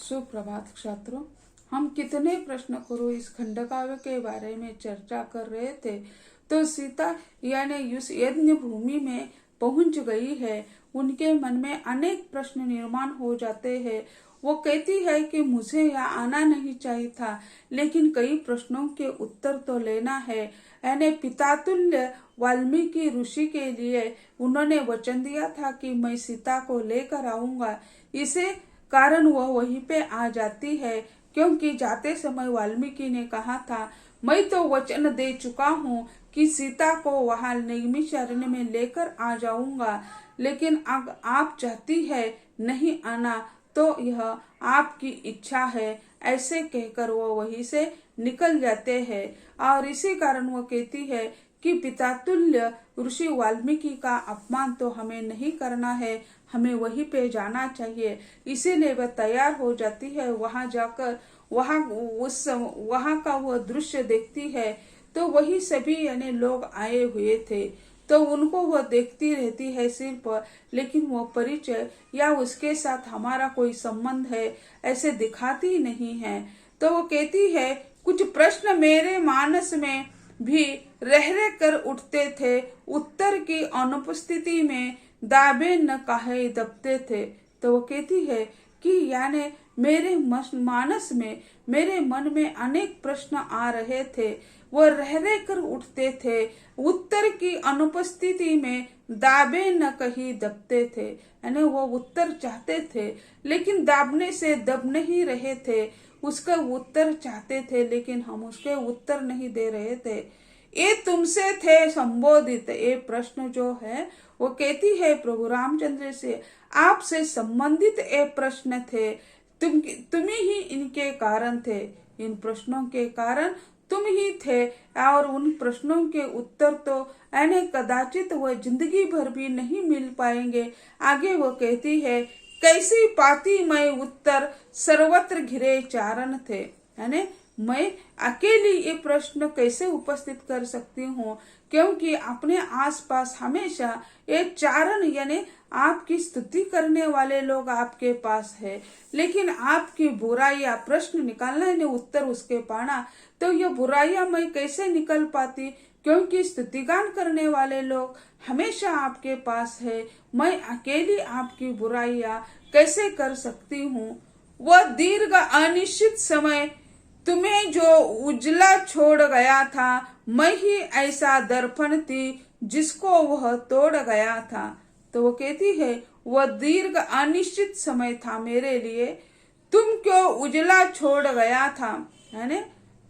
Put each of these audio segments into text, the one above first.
सुप्रभात छात्रों, हम कितने प्रश्न करो इस खंडकाव्य के बारे में चर्चा कर रहे थे। तो सीता यानी उस यज्ञ भूमि में पहुंच गई है। उनके मन में अनेक प्रश्न निर्माण हो जाते हैं। वो कहती है कि मुझे यहाँ आना नहीं चाहिए था, लेकिन कई प्रश्नों के उत्तर तो लेना है। यानी पितातुल्य वाल्मीकि ऋषि के लिए उन्होंने वचन दिया था कि मैं सीता को लेकर आऊंगा। इसे कारण वह वहीं पे आ जाती है, क्योंकि जाते समय वाल्मीकि ने कहा था, मैं तो वचन दे चुका हूँ कि सीता को वहां नैमिषारण्य में लेकर आ जाऊंगा, लेकिन आप चाहती है नहीं आना, तो यह आपकी इच्छा है। ऐसे कहकर वो वहीं से निकल जाते हैं। और इसी कारण वो कहती है कि पितातुल्य ऋषि वाल्मीकि का अपमान तो हमें नहीं करना है, हमें वहीं पे जाना चाहिए। इसीलिए वह तैयार हो जाती है। वहां जाकर वहां का वह दृश्य देखती है, तो वही सभी यानी लोग आए हुए थे, तो उनको वह देखती रहती है सिर्फ, लेकिन वो परिचय या उसके साथ हमारा कोई संबंध है ऐसे दिखाती नहीं है। तो वो कहती है, कुछ प्रश्न मेरे मानस में भी रह रह कर उठते थे, उत्तर की अनुपस्थिति में दाबे न काहे दबते थे। तो वो कहती है कि यानी मेरे मानस में, मेरे मन में अनेक प्रश्न आ रहे थे, वो रह रह कर उठते थे, उत्तर की अनुपस्थिति में दाबे न कहीं दबते थे। यानी वो उत्तर चाहते थे, लेकिन दाबने से दब नहीं रहे थे। उसका उत्तर चाहते थे, लेकिन हम उसके उत्तर नहीं दे रहे थे। ये तुमसे थे संबोधित, ये प्रश्न जो है वो कहती है प्रभु रामचंद्र से आपसे संबंधित ये प्रश्न थे। तुम ही इनके कारण थे, इन प्रश्नों के कारण तुम ही थे। और उन प्रश्नों के उत्तर तो यानी कदाचित वह जिंदगी भर भी नहीं मिल पाएंगे। आगे वो कहती है, कैसी पाती मैं उत्तर सर्वत्र घिरे चारण थे। यानी मैं अकेली ये प्रश्न कैसे उपस्थित कर सकती हूँ, क्योंकि अपने आसपास हमेशा ये चारण यानी आपकी स्तुति करने वाले लोग आपके पास है, लेकिन आपकी बुराइयां प्रश्न निकालना है उत्तर उसके पाना, तो ये बुराइयां मैं कैसे निकल पाती, क्योंकि स्तुतिगान करने वाले लोग हमेशा आपके पास है। मैं अकेली आपकी बुराइयां कैसे कर सकती हूँ। वह दीर्घ अनिश्चित समय तुम्हें जो उजला छोड़ गया था, मैं ही ऐसा दर्पण थी जिसको वह तोड़ गया था। तो वो कहती है, वह दीर्घ अनिश्चित समय था मेरे लिए, तुम क्यों उजला छोड़ गया था। यानी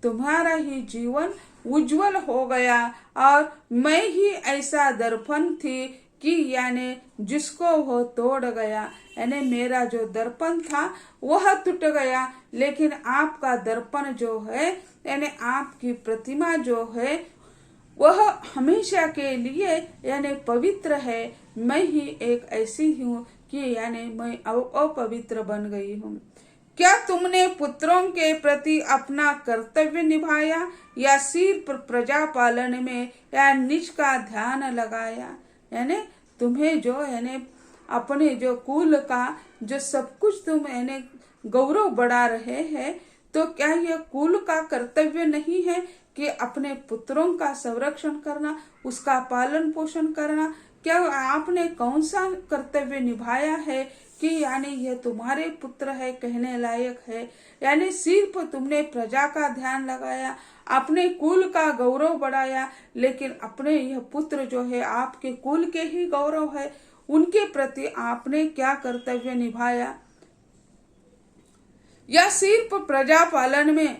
तुम्हारा ही जीवन उज्जवल हो गया, और मैं ही ऐसा दर्पण थी कि यानी जिसको वो तोड़ गया। यानी मेरा जो दर्पण था वह टूट गया, लेकिन आपका दर्पण जो है यानी आपकी प्रतिमा जो है वह हमेशा के लिए यानी पवित्र है। मैं ही एक ऐसी हूँ कि यानी मैं अपवित्र बन गई हूँ। क्या तुमने पुत्रों के प्रति अपना कर्तव्य निभाया, या सिर्फ प्रजा पालन में या निज का ध्यान लगाया। यानी तुम्हें जो यानी अपने जो कुल का जो सब कुछ तुम यानी गौरव बढ़ा रहे हैं, तो क्या यह कुल का कर्तव्य नहीं है कि अपने पुत्रों का संरक्षण करना, उसका पालन पोषण करना। क्या आपने कौन सा कर्तव्य निभाया है कि यानी यह तुम्हारे पुत्र है कहने लायक है। यानी सिर्फ तुमने प्रजा का ध्यान लगाया, अपने कुल का गौरव बढ़ाया, लेकिन अपने यह पुत्र जो है आपके कुल के ही गौरव है, उनके प्रति आपने क्या कर्तव्य निभाया। या सिर्फ प्रजा पालन में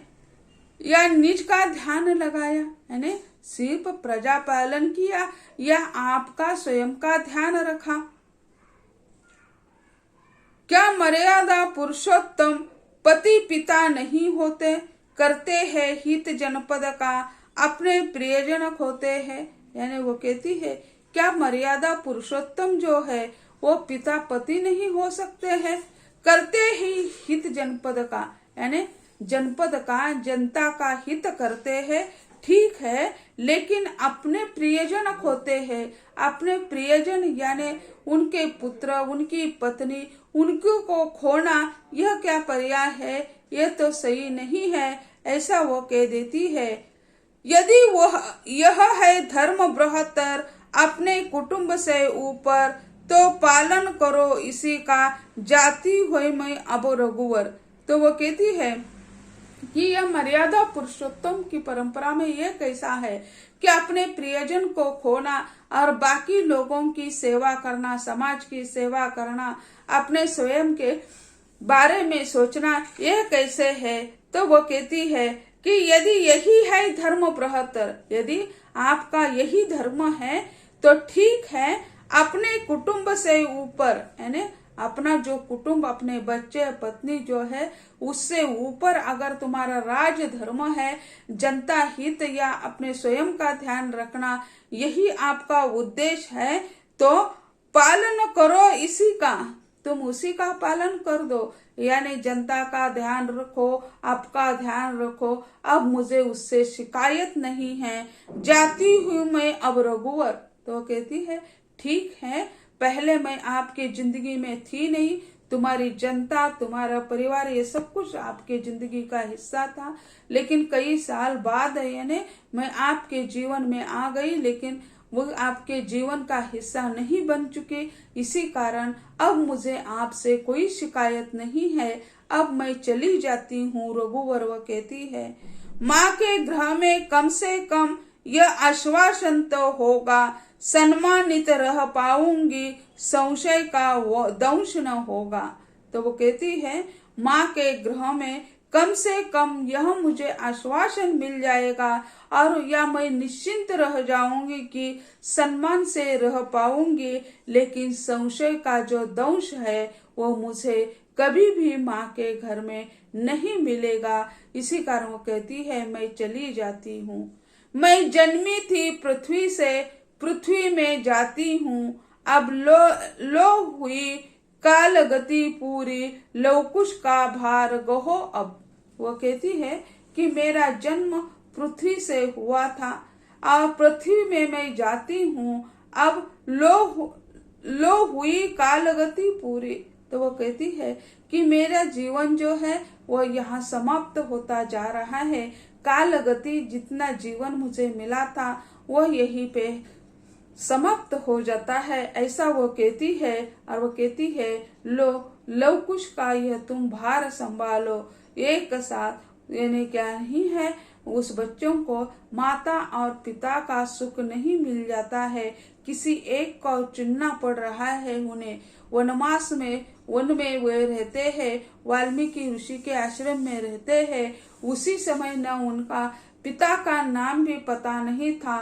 या निज का ध्यान लगाया, यानी सिर्फ प्रजा पालन किया या आपका स्वयं का ध्यान रखा। क्या मर्यादा पुरुषोत्तम पति पिता नहीं होते, करते हैं हित जनपद का, अपने प्रियजन होते हैं। यानी वो कहती है, क्या मर्यादा पुरुषोत्तम जो है वो पिता पति नहीं हो सकते हैं, करते ही हित जनपद का, यानी जनपद का जनता का हित करते हैं। ठीक है, लेकिन अपने प्रियजन होते हैं, अपने प्रियजन यानी उनके पुत्र, उनकी पत्नी, उनको को खोना यह क्या पर्याय है, यह तो सही नहीं है, ऐसा वो कह देती है। यदि वह यह है धर्म बृहत्तर अपने कुटुंब से ऊपर, तो पालन करो इसी का, जाती हुई मैं अब रघुवर। तो वो कहती है कि यह मर्यादा पुरुषोत्तम की परंपरा में यह कैसा है कि अपने प्रियजन को खोना और बाकी लोगों की सेवा करना, समाज की सेवा करना, अपने स्वयं के बारे में सोचना, यह कैसे है। तो वो कहती है कि यदि यही है धर्म बृहत्तर, यदि आपका यही धर्म है तो ठीक है, अपने कुटुंब से ऊपर, यानी अपना जो कुटुंब, अपने बच्चे पत्नी जो है उससे ऊपर अगर तुम्हारा राज धर्म है, जनता हित या अपने स्वयं का ध्यान रखना, यही आपका उद्देश्य है, तो पालन करो इसी का, तुम उसी का पालन कर दो। यानी जनता का ध्यान रखो, आपका ध्यान रखो, अब मुझे उससे शिकायत नहीं है, जाती हूँ मैं अब रघुवर। तो कहती है ठीक है, पहले मैं आपके जिंदगी में थी नहीं, तुम्हारी जनता, तुम्हारा परिवार, ये सब कुछ आपके जिंदगी का हिस्सा था, लेकिन कई साल बाद यानी मैं आपके जीवन में आ गई, लेकिन वो आपके जीवन का हिस्सा नहीं बन चुके। इसी कारण अब मुझे आपसे कोई शिकायत नहीं है, अब मैं चली जाती हूँ रघुवर। वह कहती है माँ के गृह में कम से कम यह आश्वासन तो होगा, सम्मानित रह पाऊंगी, संशय का वो दंश न होगा। तो वो कहती है माँ के गृह में कम से कम यह मुझे आश्वासन मिल जाएगा और या मैं निश्चिंत रह जाऊंगी कि सम्मान से रह पाऊंगी, लेकिन संशय का जो दंश है वो मुझे कभी भी माँ के घर में नहीं मिलेगा। इसी कारण वो कहती है मैं चली जाती हूँ, मैं जन्मी थी पृथ्वी से, पृथ्वी में जाती हूँ, अब लो हुई काल गति पूरी, लवकुश का भार गहो अब। वो कहती है कि मेरा जन्म पृथ्वी से हुआ था और पृथ्वी में मैं जाती हूँ, अब लो हुई काल गति पूरी। तो वो कहती है कि मेरा जीवन जो है वो यहाँ समाप्त होता जा रहा है, काल गति जितना जीवन मुझे मिला था वो यहीं पे समाप्त हो जाता है, ऐसा वो कहती है। और वो कहती है लो लवकुश का यह तुम भार संभालो, एक साथ, यानी क्या नहीं है, उस बच्चों को माता और पिता का सुख नहीं मिल जाता है, किसी एक को चुनना पड़ रहा है उन्हें। वनवास में वन में वे रहते हैं, वाल्मीकि ऋषि के आश्रम में रहते हैं। उसी समय न उनका पिता का नाम भी पता नहीं था,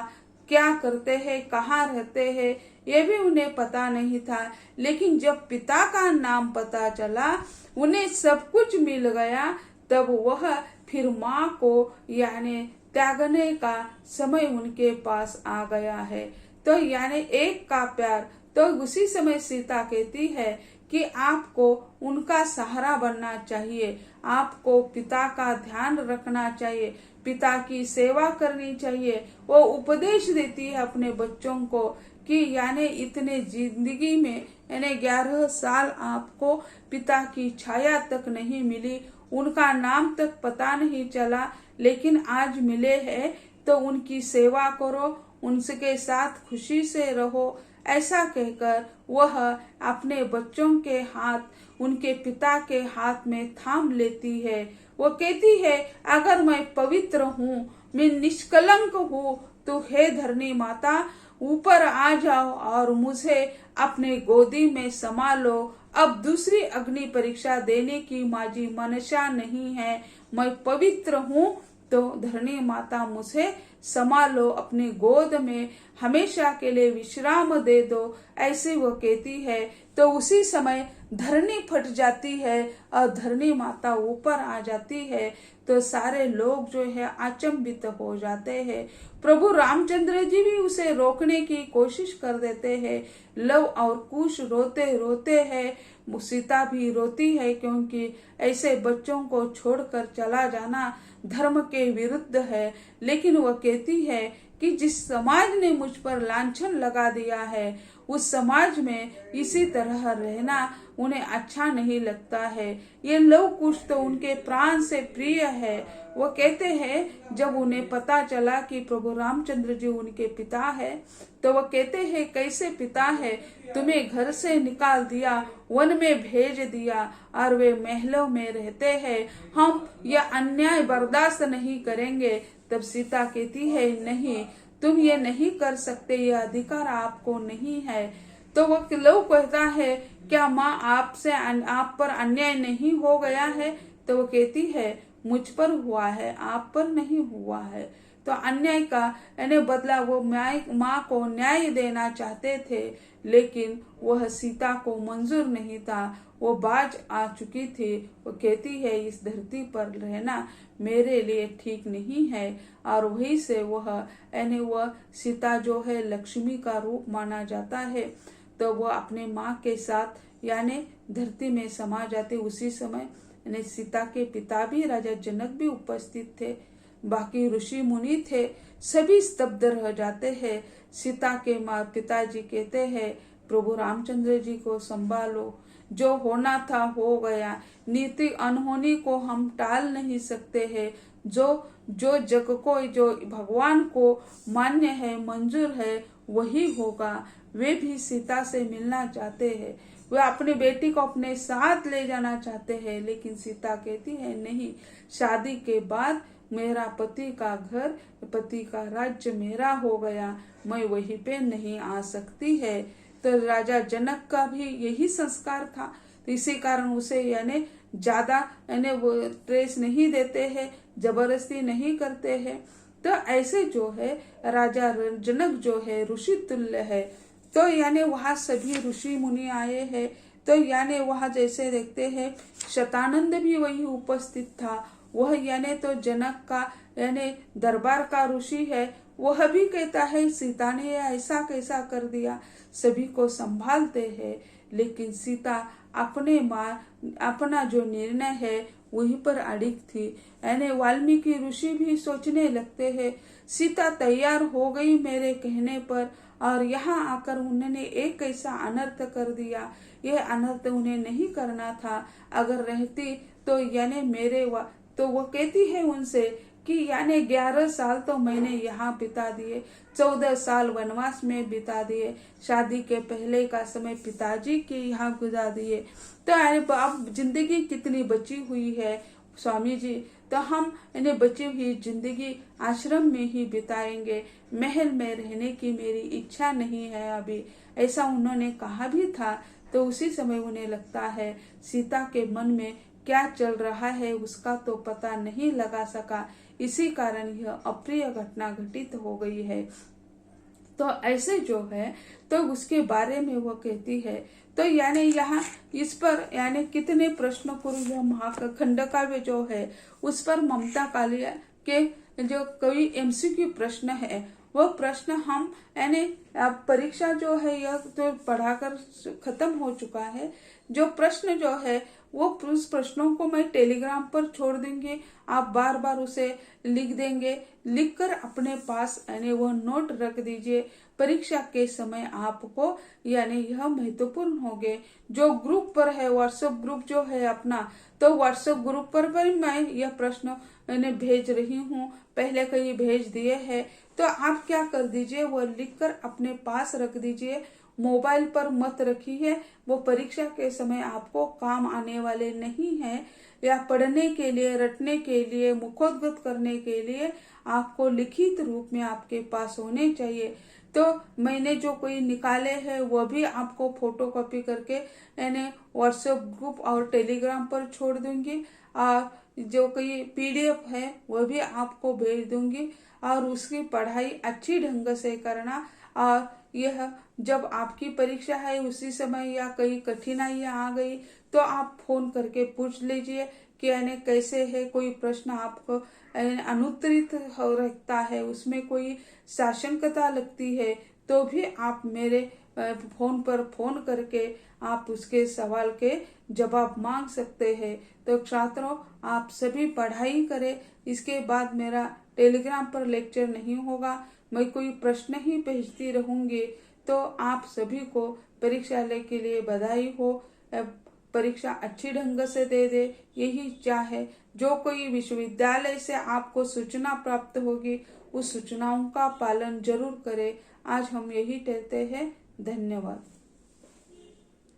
क्या करते हैं, कहाँ रहते हैं, ये भी उन्हें पता नहीं था। लेकिन जब पिता का नाम पता चला, उन्हें सब कुछ मिल गया, तब वह फिर माँ को यानी त्यागने का समय उनके पास आ गया है। तो यानी एक का प्यार। तो उसी समय सीता कहती है कि आपको उनका सहारा बनना चाहिए, आपको पिता का ध्यान रखना चाहिए, पिता की सेवा करनी चाहिए। वो उपदेश देती है अपने बच्चों को कि यानी इतने जिंदगी में यानी 11 साल आपको पिता की छाया तक नहीं मिली, उनका नाम तक पता नहीं चला, लेकिन आज मिले हैं तो उनकी सेवा करो, उनके साथ खुशी से रहो। ऐसा कहकर वह अपने बच्चों के हाथ उनके पिता के हाथ में थाम लेती है। वो कहती है अगर मैं पवित्र हूँ, मैं निष्कलंक हूँ, तो हे धरणी माता ऊपर आ जाओ और मुझे अपने गोदी में समा लो। अब दूसरी अग्नि परीक्षा देने की माझी मनसा नहीं है, मैं पवित्र हूँ, तो धरणी माता मुझे समा लो, अपनी गोद में हमेशा के लिए विश्राम दे दो, ऐसे वो कहती है। तो उसी समय धरनी फट जाती है और धरणी माता ऊपर आ जाती है। तो सारे लोग जो है अचंभित हो जाते हैं। प्रभु रामचंद्र जी भी उसे रोकने की कोशिश कर देते हैं। लव और कुश रोते रोते हैं, सीता भी रोती है, क्योंकि ऐसे बच्चों को छोड़कर चला जाना धर्म के विरुद्ध है। लेकिन वह कहती है कि जिस समाज ने मुझ पर लांछन लगा दिया है, उस समाज में इसी तरह रहना उन्हें अच्छा नहीं लगता है। ये लव कुश तो उनके प्राण से प्रिय है। वो कहते हैं जब उन्हें पता चला कि प्रभु रामचंद्र जी उनके पिता है, तो वो कहते हैं कैसे पिता है, तुम्हें घर से निकाल दिया, वन में भेज दिया और वे महलों में रहते हैं, हम यह अन्याय बर्दाश्त नहीं करेंगे। तब सीता कहती है नहीं, तुम ये नहीं कर सकते, ये अधिकार आपको नहीं है। तो वो लव कहता है क्या माँ आपसे आप पर अन्याय नहीं हो गया है? तो वो कहती है मुझ पर हुआ है, आप पर नहीं हुआ है। तो अन्याय का यानी बदला वो माँ को न्याय देना चाहते थे, लेकिन वह सीता को मंजूर नहीं था। वो बाज आ चुकी थी। वो कहती है इस धरती पर रहना मेरे लिए ठीक नहीं है। और वहीं से वह यानी वह सीता जो है लक्ष्मी का रूप माना जाता है। तो वह अपने माँ के साथ यानी धरती में समा जाते। उसी समय यानी सीता के पिता भी राजा जनक भी उपस्थित थे, बाकी ऋषि मुनि थे, सभी स्तब्ध रह जाते हैं। सीता के माँ पिताजी कहते हैं प्रभु रामचंद्र जी को संभालो, जो होना था हो गया, नीति अनहोनी को हम टाल नहीं सकते हैं। जो जग को जो भगवान को मान्य है, मंजूर है, वही होगा। वे भी सीता से मिलना चाहते हैं, वे अपनी बेटी को अपने साथ ले जाना चाहते हैं, लेकिन सीता कहती है नहीं, शादी के बाद मेरा पति का घर, पति का राज्य मेरा हो गया, मैं वहीं पे नहीं आ सकती है। तो राजा जनक का भी यही संस्कार था, तो इसी कारण उसे यानी ज्यादा यानी वो ट्रेस नहीं देते हैं, जबरदस्ती नहीं करते हैं। तो ऐसे जो है राजा जनक जो है ऋषि तुल्य है। तो यानी वहाँ सभी ऋषि मुनि आए हैं। तो यानी वहाँ जैसे देखते हैं शतानंद भी वही उपस्थित था। वह यानी तो जनक का यानी दरबार का ऋषि है। वह भी कहता है सीता ने ऐसा कैसा कर दिया, सभी को संभालते हैं, लेकिन सीता अपना जो निर्णय है वहीं पर अड़िग थी। यानी वाल्मीकि ऋषि भी सोचने लगते हैं सीता तैयार हो गई मेरे कहने पर, और यहाँ आकर उन्होंने एक ऐसा अनर्थ कर दिया। यह अनर्थ उन्हें नहीं करना था, अगर रहती तो यानी तो वो कहती है उनसे कि यानी 11 साल तो मैंने यहाँ बिता दिए, 14 साल वनवास में बिता दिए, शादी के पहले का समय पिताजी के यहाँ गुजार दिए, तो अब जिंदगी कितनी बची हुई है स्वामी जी, तो हम इन्हें बची हुई जिंदगी आश्रम में ही बिताएंगे, महल में रहने की मेरी इच्छा नहीं है अभी, ऐसा उन्होंने कहा भी था। तो उसी समय उन्हें लगता है सीता के मन में क्या चल रहा है उसका तो पता नहीं लगा सका, इसी कारण यह अप्रिय घटना घटित हो गई है। तो ऐसे जो है तो उसके बारे में वो कहती है। तो यानी यहाँ इस पर यानी कितने प्रश्न यह खंड काव्य जो है उस पर ममता कालिया के जो कोई एमसीक्यू प्रश्न है, वो प्रश्न हम यानी परीक्षा जो है यह तो पढ़ाकर खत्म हो चुका है। जो प्रश्न जो है वो उस प्रश्नों को मैं टेलीग्राम पर छोड़ दूंगी, आप बार बार उसे लिख देंगे, लिखकर अपने पास यानी वो नोट रख दीजिए। परीक्षा के समय आपको यानी यह महत्वपूर्ण होंगे। जो ग्रुप पर है व्हाट्सएप ग्रुप जो है अपना, तो व्हाट्सएप ग्रुप पर भी मैं यह प्रश्न मैंने भेज रही हूँ, पहले कहीं भेज दिए हैं। तो आप क्या कर दीजिए, वो लिखकर अपने पास रख दीजिए, मोबाइल पर मत रखिए, वो परीक्षा के समय आपको काम आने वाले नहीं है। या पढ़ने के लिए, रटने के लिए, मुखोद्गत करने के लिए आपको लिखित रूप में आपके पास होने चाहिए। तो मैंने जो कोई निकाले हैं वो भी आपको फोटो कॉपी करके यानी व्हाट्सएप ग्रुप और टेलीग्राम पर छोड़ दूंगी, और जो कोई पीडीएफ है वो भी आपको भेज दूंगी, और उसकी पढ़ाई अच्छी ढंग से करना। और यह जब आपकी परीक्षा है उसी समय या कई कठिनाइयां आ गई तो आप फोन करके पूछ लीजिए कि यानी कैसे है, कोई प्रश्न आपको अनुत्तरित हो रखता है, उसमें कोई साशंकता लगती है, तो भी आप मेरे फोन पर फोन करके आप उसके सवाल के जवाब मांग सकते हैं। तो छात्रों आप सभी पढ़ाई करें, इसके बाद मेरा टेलीग्राम पर लेक्चर नहीं होगा, मैं कोई प्रश्न ही भेजती रहूंगी। तो आप सभी को परीक्षा के लिए बधाई हो। परीक्षा अच्छी ढंग से दे दे, यही चाहे। जो कोई विश्वविद्यालय से आपको सूचना प्राप्त होगी उस सूचनाओं का पालन जरूर करें। आज हम यही कहते हैं। धन्यवाद।